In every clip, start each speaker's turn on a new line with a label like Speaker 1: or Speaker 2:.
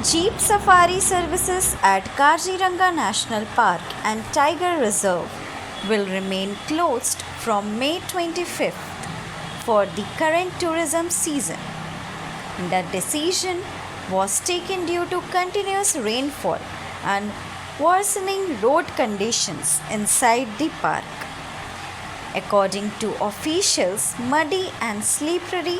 Speaker 1: Jeep safari services at Kaziranga National Park and Tiger Reserve will remain closed from May 25th for the current tourism season. The decision was taken due to continuous rainfall and worsening road conditions inside the park. According to officials, muddy and slippery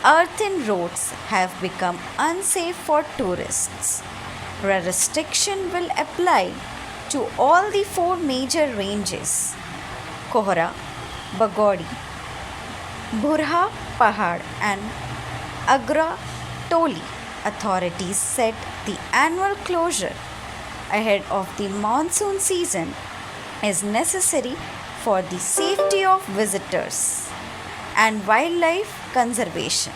Speaker 1: earthen roads have become unsafe for tourists. A restriction will apply to all the four major ranges: Kohora, Bagori, Burhapahar and Agoratoli. Authorities said the annual closure ahead of the monsoon season is necessary for the safety of visitors and wildlife conservation.